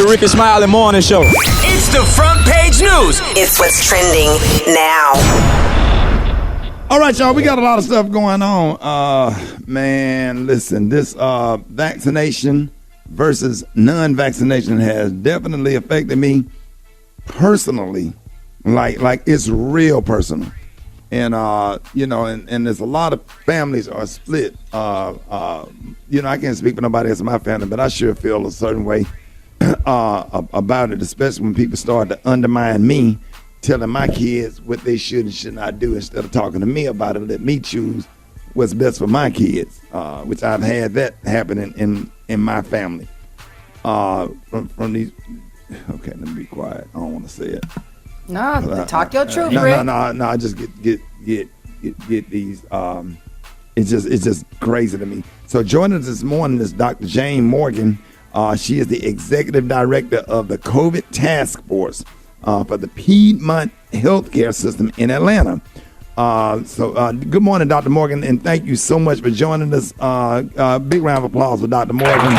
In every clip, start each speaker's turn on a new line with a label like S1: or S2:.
S1: Rickey, Smiley Morning Show.
S2: It's the front page news.
S3: It's what's trending now.
S4: All right, y'all, we got a lot of stuff going on. Man, listen, this vaccination versus non-vaccination has definitely affected me personally. Like it's real personal. And, and there's a lot of families are split. I can't speak for nobody else in my family, but I sure feel a certain way about it, especially when people start to undermine me, telling my kids what they should and should not do instead of talking to me about it. Let me choose what's best for my kids, which I've had that happen in my family. From these, okay, let me be quiet. I don't want to say it.
S5: No, talk your truth,
S4: Rick. No. I just get these. It's just crazy to me. So joining us this morning is Dr. Jayne Morgan. She is the executive director of the COVID task force for the Piedmont Healthcare System in Atlanta. Good morning, Dr. Morgan, and thank you so much for joining us. Big round of applause for Dr. Morgan.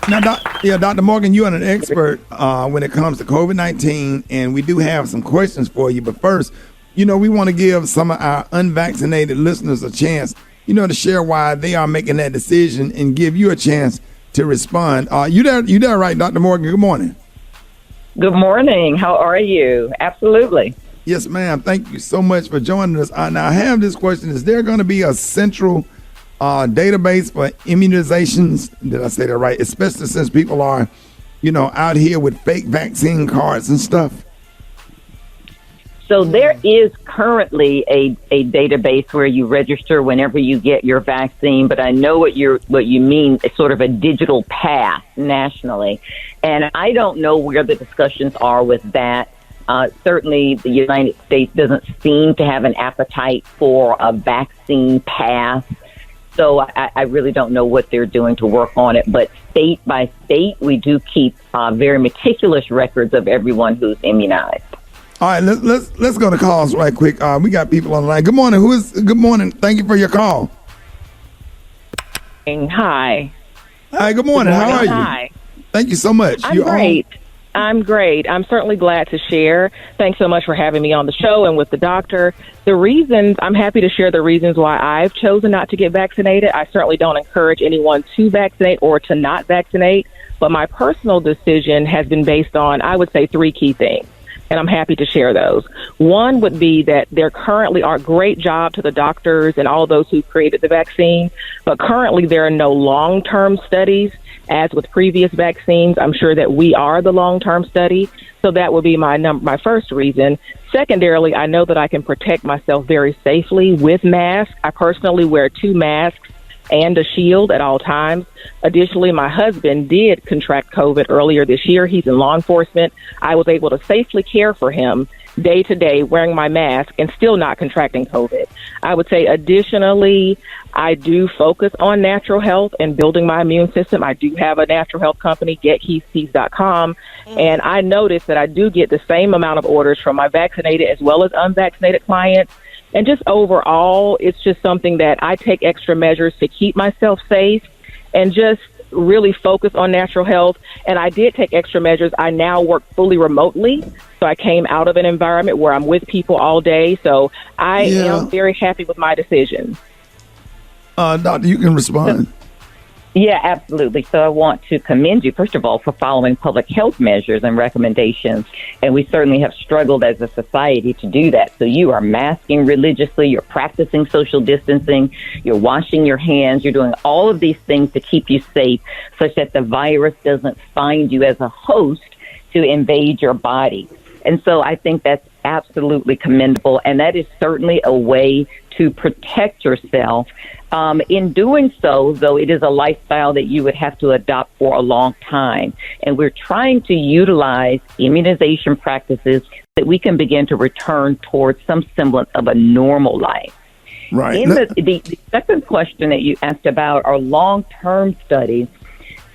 S4: Now, Dr. Morgan, you are an expert when it comes to COVID-19, and we do have some questions for you. But first, we want to give some of our unvaccinated listeners a chance, to share why they are making that decision and give you a chance to respond. You there, right, Dr. Morgan? Good morning.
S6: Good morning. How are you? Absolutely.
S4: Yes, ma'am. Thank you so much for joining us. Now, I have this question. Is there going to be a central database for immunizations? Did I say that right? Especially since people are, out here with fake vaccine cards and stuff.
S6: So there is currently a database where you register whenever you get your vaccine, but I know what you mean. It's sort of a digital pass nationally, and I don't know where the discussions are with that. Certainly, the United States doesn't seem to have an appetite for a vaccine pass. So I really don't know what they're doing to work on it. But state by state, we do keep very meticulous records of everyone who's immunized.
S4: All right, let's go to calls right quick. We got people on the line. Good morning. Good morning. Thank you for your call.
S7: Hi.
S4: Hi, good morning. How are you?
S7: Hi.
S4: Thank you so much.
S7: I'm great. I'm great. I'm certainly glad to share. Thanks so much for having me on the show and with the doctor. I'm happy to share the reasons why I've chosen not to get vaccinated. I certainly don't encourage anyone to vaccinate or to not vaccinate, but my personal decision has been based on, I would say, 3 key things. And I'm happy to share those. One would be that there currently are great job to the doctors and all those who created the vaccine, but currently there are no long-term studies. As with previous vaccines, I'm sure that we are the long-term study. So that would be my first reason. Secondarily, I know that I can protect myself very safely with masks. I personally wear 2 masks and a shield at all times. Additionally, my husband did contract COVID earlier this year. He's in law enforcement. I was able to safely care for him day to day wearing my mask and still not contracting COVID. I would say additionally, I do focus on natural health and building my immune system. I do have a natural health company, getkeyspeed.com, and I noticed that I do get the same amount of orders from my vaccinated as well as unvaccinated clients. And just overall, it's just something that I take extra measures to keep myself safe and just really focus on natural health. And I did take extra measures. I now work fully remotely. So I came out of an environment where I'm with people all day. So I am very happy with my decision.
S4: Doctor, you can respond.
S6: Yeah, absolutely. So I want to commend you, first of all, for following public health measures and recommendations. And we certainly have struggled as a society to do that. So you are masking religiously, you're practicing social distancing, you're washing your hands, you're doing all of these things to keep you safe such that the virus doesn't find you as a host to invade your body. And so I think that's absolutely commendable. And that is certainly a way to protect yourself. In doing so, though, it is a lifestyle that you would have to adopt for a long time. And we're trying to utilize immunization practices that we can begin to return towards some semblance of a normal life.
S4: Right.
S6: In the second question that you asked about are long-term studies.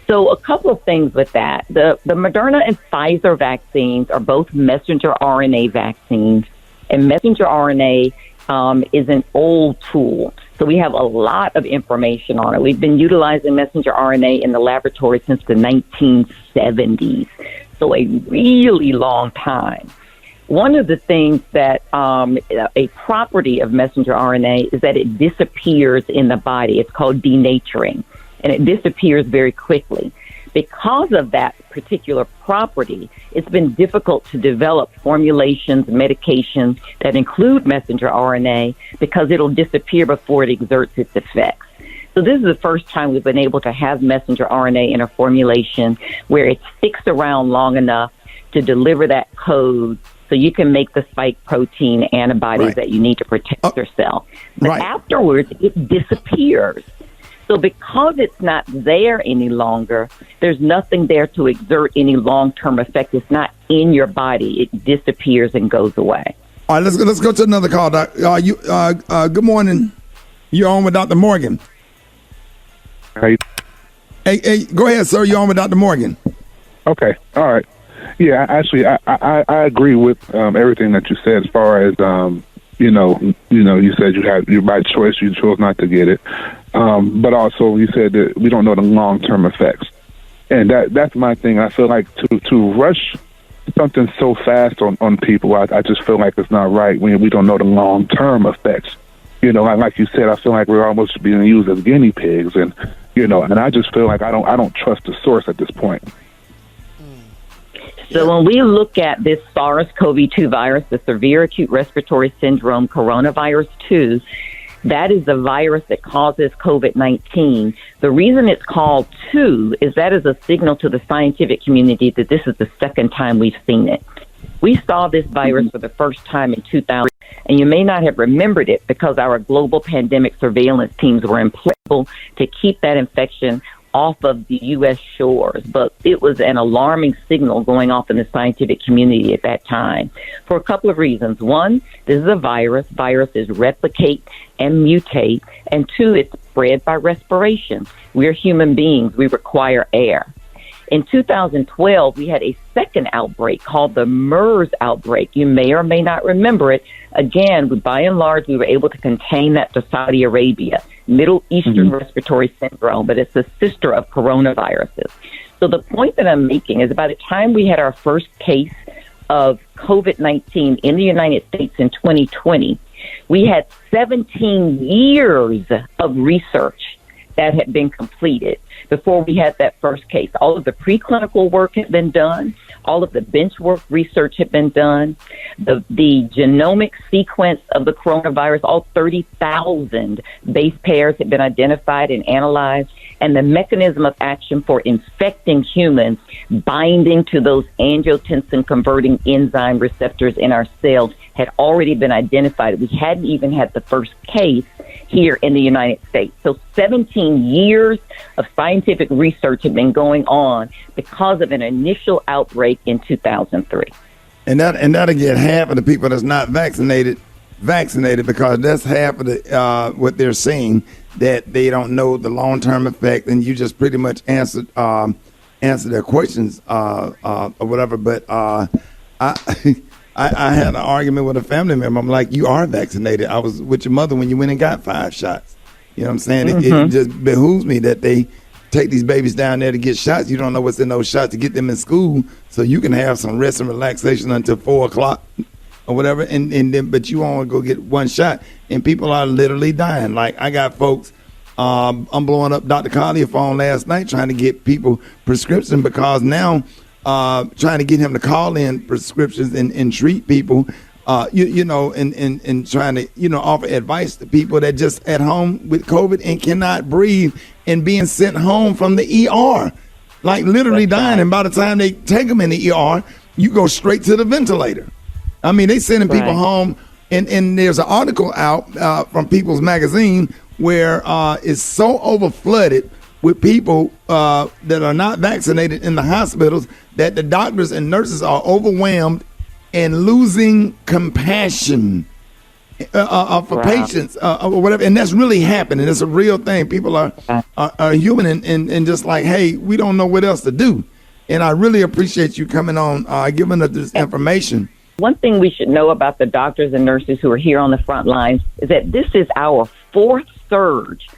S6: So a couple of things with that. The Moderna and Pfizer vaccines are both messenger RNA vaccines, and messenger RNA is an old tool. So we have a lot of information on it. We've been utilizing messenger RNA in the laboratory since the 1970s, so a really long time. One of the things that a property of messenger RNA is that it disappears in the body. It's called denaturing, and it disappears very quickly. Because of that particular property, it's been difficult to develop formulations, medications that include messenger RNA because it'll disappear before it exerts its effects. So this is the first time we've been able to have messenger RNA in a formulation where it sticks around long enough to deliver that code so you can make the spike protein antibodies that you need to protect your cell. But afterwards, it disappears. So because it's not there any longer, there's nothing there to exert any long-term effect. It's not in your body. It disappears and goes away.
S4: All right, let's go to another call, Doc. Good morning. You're on with Dr. Morgan.
S1: Hey,
S4: go ahead, sir. You're on with Dr. Morgan.
S1: Okay. All right. Yeah, actually, I agree with everything that you said as far as you said you by choice you chose not to get it, but also you said that we don't know the long-term effects, and that's my thing. I feel like to rush something so fast on people, I just feel like it's not right when we don't know the long-term effects. Like you said, I feel like we're almost being used as guinea pigs, and I just feel like I don't trust the source at this point.
S6: So when we look at this SARS-CoV-2 virus, the severe acute respiratory syndrome coronavirus 2, that is the virus that causes COVID-19. The reason it's called 2 is that is a signal to the scientific community that this is the second time we've seen it. We saw this virus for the first time in 2000, and you may not have remembered it because our global pandemic surveillance teams were in place to keep that infection off of the U.S. shores, but it was an alarming signal going off in the scientific community at that time for a couple of reasons. One, this is a virus. Viruses replicate and mutate. And two, it's spread by respiration. We're human beings. We require air. In 2012, we had a second outbreak called the MERS outbreak. You may or may not remember it. Again, by and large, we were able to contain that to Saudi Arabia, Middle Eastern respiratory syndrome, but it's a sister of coronaviruses. So the point that I'm making is by the time we had our first case of COVID-19 in the United States in 2020, we had 17 years of research that had been completed before we had that first case. All of the preclinical work had been done. All of the bench work research had been done. The genomic sequence of the coronavirus, all 30,000 base pairs had been identified and analyzed. And the mechanism of action for infecting humans, binding to those angiotensin-converting enzyme receptors in our cells, had already been identified. We hadn't even had the first case here in the United States. So 17 years of scientific research had been going on because of an initial outbreak in 2003.
S4: And that'll get half of the people that's not vaccinated because that's half of the what they're saying, that they don't know the long-term effect, and you just pretty much answered their questions or whatever. But I had an argument with a family member. I'm like, you are vaccinated. I was with your mother when you went and got 5 shots. You know what I'm saying? It just behooves me that they take these babies down there to get shots. You don't know what's in those shots to get them in school so you can have some rest and relaxation until 4 o'clock or whatever. And then, but you want to go get 1 shot, and people are literally dying. Like, I got folks, I'm blowing up Dr. Collier's phone last night trying to get people prescription because now trying to get him to call in prescriptions and treat people, and trying to, offer advice to people that just at home with COVID and cannot breathe and being sent home from the ER, like literally dying. And by the time they take them in the ER, you go straight to the ventilator. I mean, they sending people home, and there's an article out from People's Magazine where it's so overflooded with people that are not vaccinated in the hospitals that the doctors and nurses are overwhelmed and losing compassion for patients or whatever. And that's really happening. It's a real thing. People are human and just like, hey, we don't know what else to do. And I really appreciate you coming on, giving us this information.
S6: One thing we should know about the doctors and nurses who are here on the front lines is that this is our fourth surge.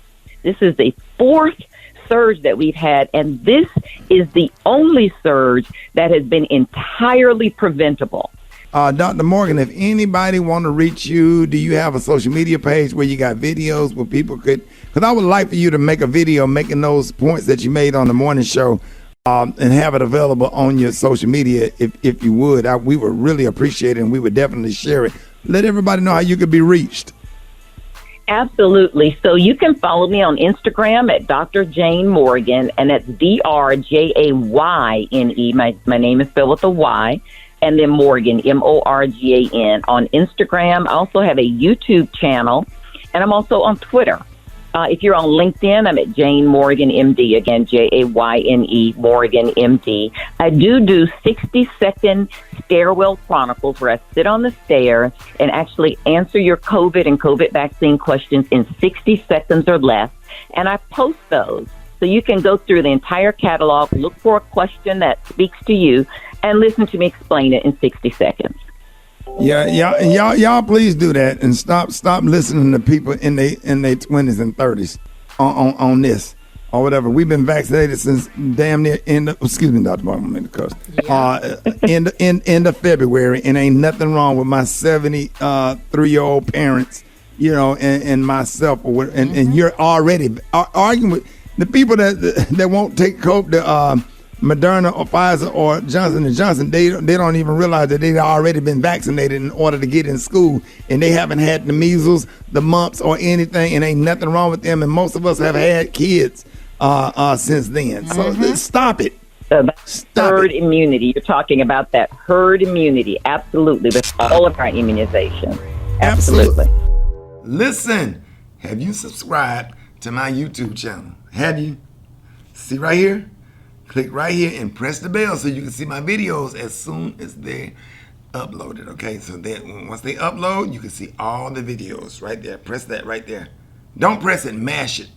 S6: This is the fourth surge that we've had, and this is the only surge that has been entirely preventable.
S4: Dr. Morgan, if anybody want to reach you, do you have a social media page where you got videos where people could, because I would like for you to make a video making those points that you made on the morning show and have it available on your social media if you would. We would really appreciate it, and we would definitely share it. Let everybody know how you could be reached.
S6: Absolutely. So you can follow me on Instagram at Dr. Jayne Morgan, and that's DRJAYNE. My name is spelled with a Y. And then Morgan, Morgan, on Instagram. I also have a YouTube channel, and I'm also on Twitter. If you're on LinkedIn, I'm at Jayne Morgan, MD. Again, Jayne Morgan, MD. I do 60-second stairwell chronicles where I sit on the stairs and actually answer your COVID and COVID vaccine questions in 60 seconds or less. And I post those. So you can go through the entire catalog, look for a question that speaks to you, and listen to me explain it in 60 seconds.
S4: Yeah, y'all please do that and stop listening to people in their 20s and 30s on this or whatever. We've been vaccinated since damn near end of February, and ain't nothing wrong with my 73-year-old parents, and myself, and you're already arguing with the people that won't take the Moderna or Pfizer or Johnson & Johnson. They don't even realize that they've already been vaccinated in order to get in school, and they haven't had the measles, the mumps, or anything, and ain't nothing wrong with them, and most of us have had kids since then. So stop it.
S6: Herd immunity. You're talking about that herd immunity. Absolutely. With all of our immunization. Absolutely.
S4: Listen, have you subscribed to my YouTube channel? Have you? See right here? Click right here and press the bell so you can see my videos as soon as they're uploaded, okay? So that once they upload, you can see all the videos right there. Press that right there. Don't press it, mash it.